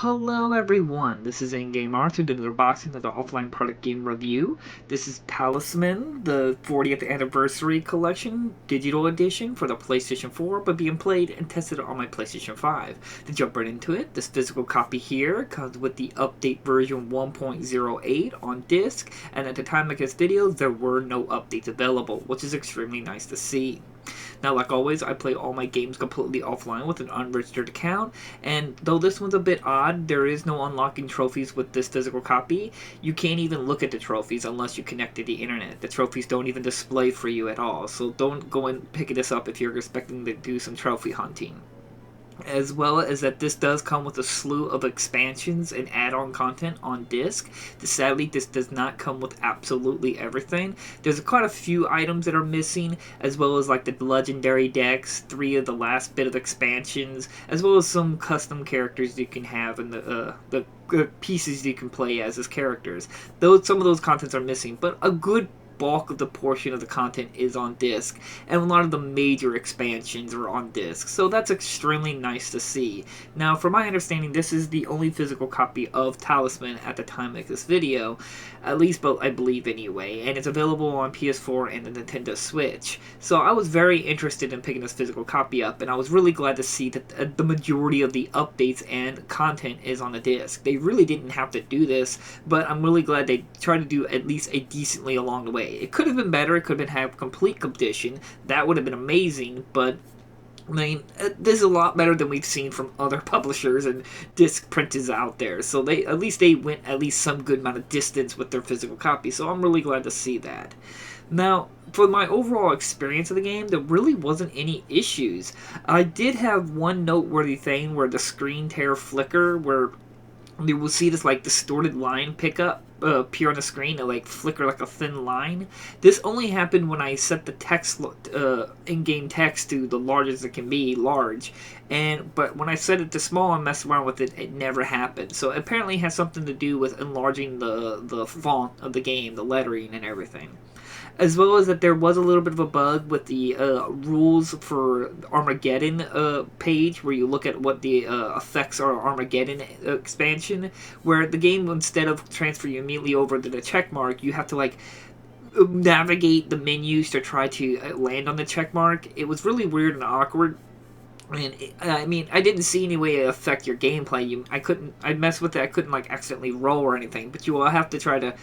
Hello everyone, this is In-Game Arthur doing the unboxing of the offline product game review. This is Talisman, the 40th Anniversary Collection Digital Edition for the PlayStation 4, but being played and tested on my PlayStation 5. To jump right into it, this physical copy here comes with the update version 1.08 on disc, and at the time of this video, there were no updates available, which is extremely nice to see. Now, like always, I play all my games completely offline with an unregistered account, and though this one's a bit odd, there is no unlocking trophies with this physical copy. You can't even look at the trophies unless you connect to the internet. The trophies don't even display for you at all, so don't go and pick this up if you're expecting to do some trophy hunting. As well as that this does come with a slew of expansions and add-on content on disc. Sadly, this does not come with absolutely everything. There's quite a few items that are missing, as well as like the legendary decks, 3 of the last bit of expansions, as well as some custom characters you can have and the pieces you can play as characters. Some of those contents are missing, but a good bulk of the portion of the content is on disc, and a lot of the major expansions are on disc, so that's extremely nice to see. Now, from my understanding, this is the only physical copy of Talisman at the time of this video, at least but I believe anyway, and it's available on PS4 and the Nintendo Switch. So I was very interested in picking this physical copy up, and I was really glad to see that the majority of the updates and content is on the disc. They really didn't have to do this, but I'm really glad they tried to do at least a decently along the way. It could have been better. It could have been have complete condition. That would have been amazing, but I mean, this is a lot better than we've seen from other publishers and disc printers out there. So they went at least some good amount of distance with their physical copy. So I'm really glad to see that. Now, for my overall experience of the game, there really wasn't any issues. I did have one noteworthy thing where the screen tear flicker, where you will see this like distorted line pickup appear on the screen and like flicker like a thin line. This only happened when I set the text in-game text to the largest it can be, large, but when I set it to small and messed around with it, it never happened. So apparently it has something to do with enlarging the font of the game, the lettering and everything. As well as that there was a little bit of a bug with the rules for Armageddon page, where you look at what the effects are Armageddon expansion, where the game, instead of transfer you immediately over to the check mark, you have to like navigate the menus to try to land on the check mark. It was really weird and awkward. And I mean, I didn't see any way to affect your gameplay. I'd mess with it. I couldn't like accidentally roll or anything, but you will have to try to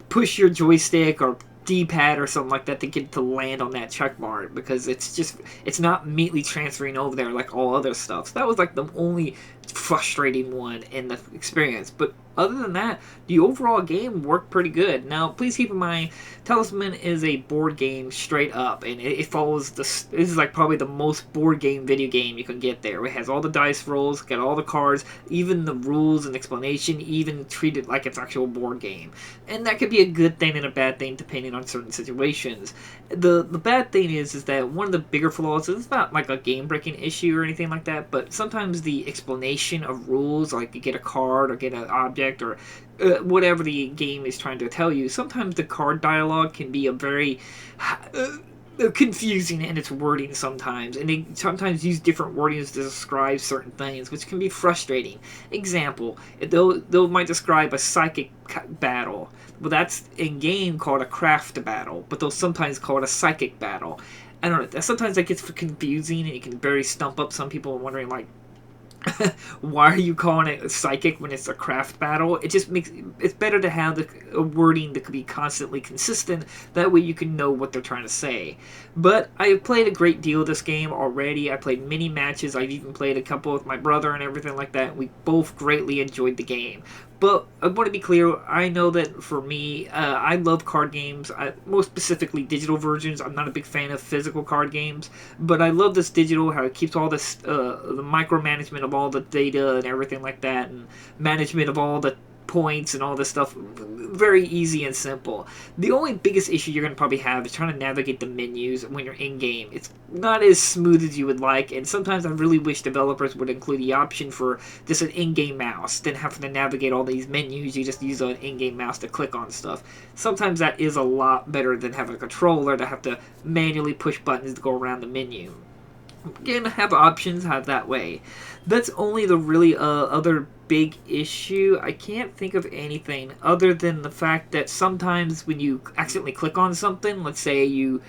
push your joystick or D-pad or something like that to get to land on that check mark, because it's not immediately transferring over there like all other stuff. So that was like the only frustrating one in the experience. But other than that, the overall game worked pretty good. Now, please keep in mind, Talisman is a board game straight up, and it follows this is like probably the most board game video game you can get there. It has all the dice rolls, got all the cards, even the rules and explanation, even treated like it's actual board game. And that could be a good thing and a bad thing depending on certain situations. The bad thing is that one of the bigger flaws is it's not like a game-breaking issue or anything like that, but sometimes the explanation of rules, like you get a card or get an object or whatever the game is trying to tell you, sometimes the card dialogue can be a very confusing in its wording sometimes, and they sometimes use different wordings to describe certain things, which can be frustrating. Example, they might describe a psychic battle. Well, that's in game called a craft battle, but they'll sometimes call it a psychic battle. I don't know. Sometimes that gets confusing, and it can very stump up some people wondering like, why are you calling it psychic when it's a craft battle? It just makes it's better to have a wording that could be constantly consistent. That way you can know what they're trying to say. But I've played a great deal of this game already. I played many matches. I've even played a couple with my brother and everything like that. We both greatly enjoyed the game. But I want to be clear, I know that for me, I love card games, most specifically digital versions. I'm not a big fan of physical card games, but I love this digital, how it keeps all this, the micromanagement of all the data and everything like that, and management of all the points and all this stuff very easy and simple. The only biggest issue you're going to probably have is trying to navigate the menus when you're in-game. It's not as smooth as you would like, and sometimes I really wish developers would include the option for just an in-game mouse, then having to navigate all these menus. You just use an in-game mouse to click on stuff. Sometimes that is a lot better than having a controller to have to manually push buttons to go around the menu. Again, have options, have that way. That's only the really other big issue, I can't think of anything other than the fact that sometimes when you accidentally click on something, let's say you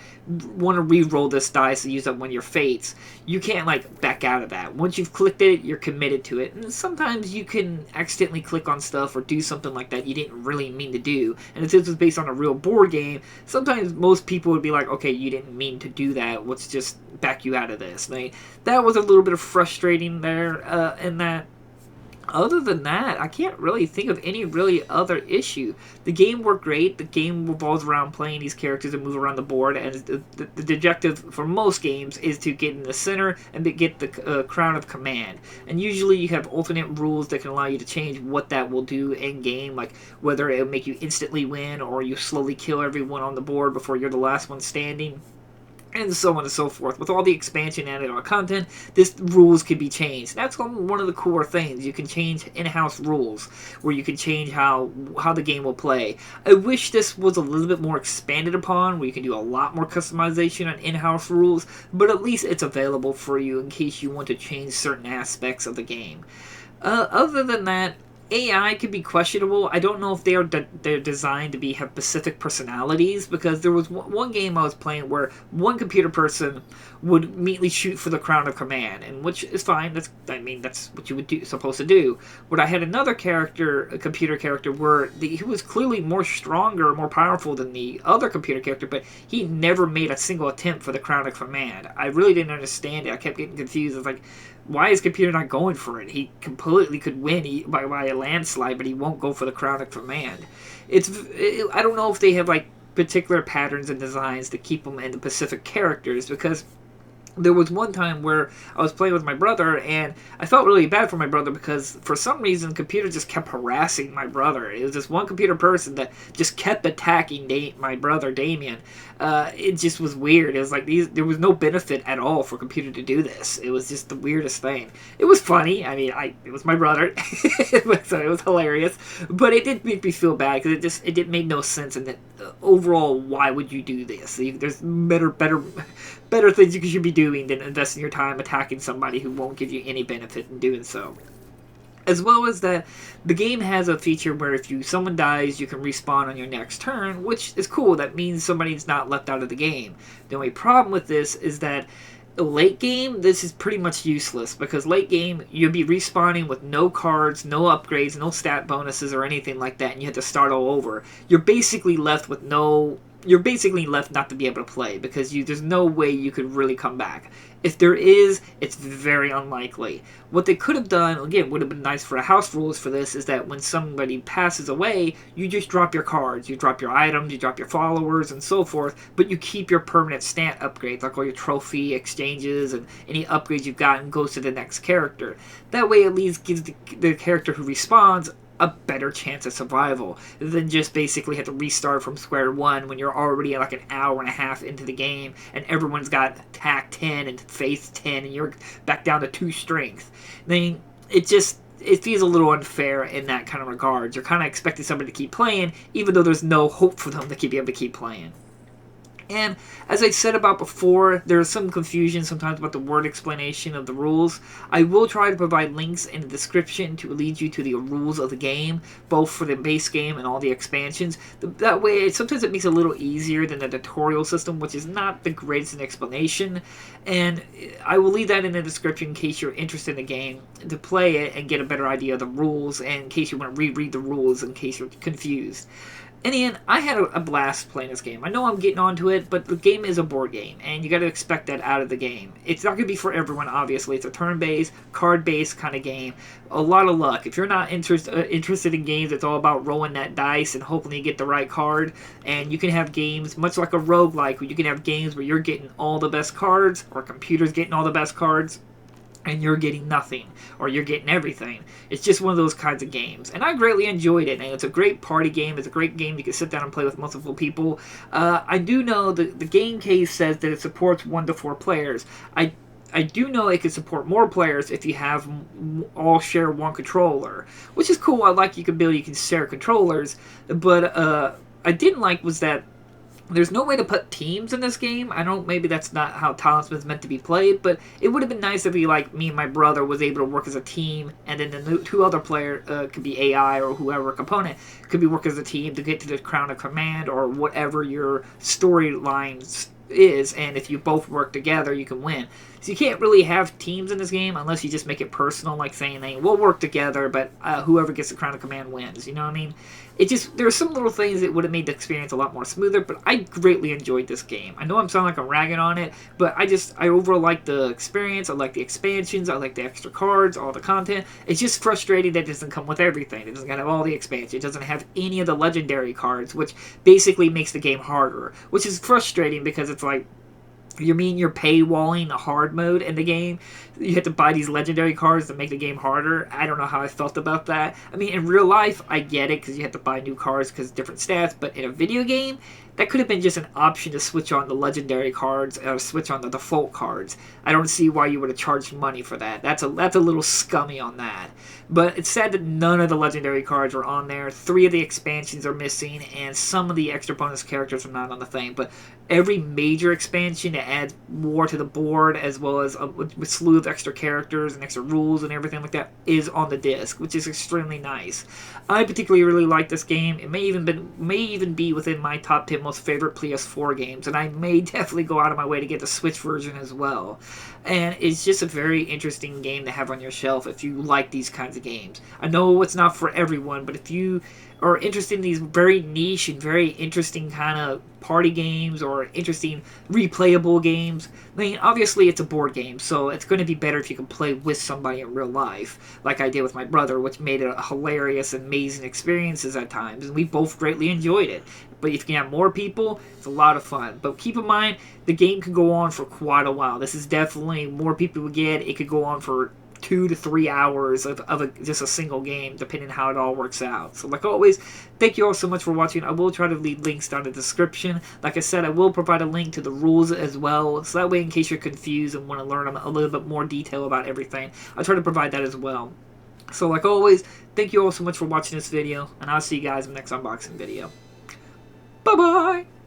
want to re-roll this dice and use up one of your fates, you can't like back out of that. Once you've clicked it, you're committed to it. And sometimes you can accidentally click on stuff or do something like that you didn't really mean to do. And if this was based on a real board game, sometimes most people would be like, okay, you didn't mean to do that. Let's just back you out of this. Like, that was a little bit of frustrating there in that. Other than that, I can't really think of any really other issue. The game worked great. The game revolves around playing these characters and move around the board, and the objective for most games is to get in the center and to get the crown of command. And usually you have alternate rules that can allow you to change what that will do in game, like whether it will make you instantly win or you slowly kill everyone on the board before you're the last one standing, and so on and so forth. With all the expansion added on content, this rules can be changed. That's one of the cooler things. You can change in-house rules, where you can change how the game will play. I wish this was a little bit more expanded upon, where you can do a lot more customization on in-house rules, but at least it's available for you in case you want to change certain aspects of the game. Other than that, AI could be questionable. I don't know if they're designed to have specific personalities, because there was one game I was playing where one computer person would immediately shoot for the crown of command, and which is fine. That's what you would supposed to do. But I had another character, a computer character, where he was clearly more stronger, more powerful than the other computer character, but he never made a single attempt for the crown of command. I really didn't understand it. I kept getting confused. I was like, why is computer not going for it? He completely could win by a landslide, but he won't go for the crown of command. I don't know if they have like particular patterns and designs to keep them in the Pacific characters, because there was one time where I was playing with my brother, and I felt really bad for my brother because for some reason, computer just kept harassing my brother. It was this one computer person that just kept attacking my brother, Damien. It just was weird. It was like there was no benefit at all for computer to do this. It was just the weirdest thing. It was funny. I mean, it was my brother, so it was hilarious. But it did make me feel bad because it made no sense. And that overall, why would you do this? There's better things you should be doing than investing your time attacking somebody who won't give you any benefit in doing so. As well as that, the game has a feature where if someone dies, you can respawn on your next turn, which is cool. That means somebody's not left out of the game. The only problem with this is that late game, this is pretty much useless, because late game, you'll be respawning with no cards, no upgrades, no stat bonuses or anything like that, and you have to start all over. You're basically left not to be able to play, because there's no way you could really come back. If there is, it's very unlikely. What they could have done, again, would have been nice for a house rules for this, is that when somebody passes away, you just drop your cards, you drop your items, you drop your followers, and so forth, but you keep your permanent stat upgrades, like all your trophy exchanges and any upgrades you've gotten goes to the next character. That way, at least gives the character who respawns a better chance of survival than just basically have to restart from square one when you're already like an hour and a half into the game and everyone's got attack 10 and faith 10 and you're back down to 2 strength. I mean, it feels a little unfair in that kind of regards. You're kind of expecting somebody to keep playing even though there's no hope for them to be able to keep playing. And as I said about before, there's some confusion sometimes about the word explanation of the rules. I will try to provide links in the description to lead you to the rules of the game, both for the base game and all the expansions. That way, sometimes it makes it a little easier than the tutorial system, which is not the greatest in explanation. And I will leave that in the description in case you're interested in the game to play it and get a better idea of the rules, and in case you want to reread the rules in case you're confused. In the end, I had a blast playing this game. I know I'm getting onto it, but the game is a board game, and you got to expect that out of the game. It's not going to be for everyone, obviously. It's a turn-based, card-based kind of game. A lot of luck. If you're not interested in games, it's all about rolling that dice and hoping you get the right card. And you can have games, much like a roguelike, where you can have games where you're getting all the best cards, or computers getting all the best cards, and you're getting nothing, or you're getting everything. It's just one of those kinds of games, and I greatly enjoyed it, and it's a great party game. It's a great game you can sit down and play with multiple people. I do know the game case says that it supports 1 to 4 players. I do know it can support more players if you have all share one controller, which is cool. I like you can share controllers, but I didn't like was that There's no way to put teams in this game. I don't. Maybe that's not how Talisman is meant to be played, but it would have been nice if we, like me and my brother, was able to work as a team, and then the two other player could be AI or whoever component could be work as a team to get to the Crown of Command or whatever your storyline is, and if you both work together, you can win. So you can't really have teams in this game unless you just make it personal, like saying, hey, we'll work together, but whoever gets the Crown of Command wins. You know what I mean? It just, there are some little things that would have made the experience a lot more smoother, but I greatly enjoyed this game. I know I'm sounding like I'm ragging on it, but I overall like the experience. I like the expansions. I like the extra cards, all the content. It's just frustrating that it doesn't come with everything. It doesn't have all the expansion. It doesn't have any of the legendary cards, which basically makes the game harder, which is frustrating because it's like, you mean you're paywalling a hard mode in the game? You have to buy these legendary cards to make the game harder? I don't know how I felt about that. I mean, in real life, I get it because you have to buy new cards because different stats. But in a video game, that could have been just an option to switch on the legendary cards or switch on the default cards. I don't see why you would have charged money for that. That's a little scummy on that. But it's sad that none of the legendary cards are on there. 3 of the expansions are missing, and some of the extra bonus characters are not on the thing. But every major expansion that adds more to the board, as well as a slew of extra characters and extra rules and everything like that, is on the disc, which is extremely nice. I particularly really like this game. It may even be within my top 10 most favorite PS4 games, and I may definitely go out of my way to get the Switch version as well. And it's just a very interesting game to have on your shelf if you like these kinds of games. I know it's not for everyone, but if you are interested in these very niche and very interesting kind of party games or interesting replayable games, I mean, obviously it's a board game, so it's going to be better if you can play with somebody in real life, like I did with my brother, which made it a hilarious, amazing experiences at times, and we both greatly enjoyed it. But if you can have more people, it's a lot of fun. But keep in mind, the game could go on for quite a while. This is definitely, more people we get, it could go on for 2 to 3 hours of just a single game, depending on how it all works out. So like always, thank you all so much for watching. I will try to leave links down in the description. Like I said, I will provide a link to the rules as well, so that way in case you're confused and want to learn a little bit more detail about everything, I'll try to provide that as well. So like always, thank you all so much for watching this video, and I'll see you guys in the next unboxing video. Bye-bye!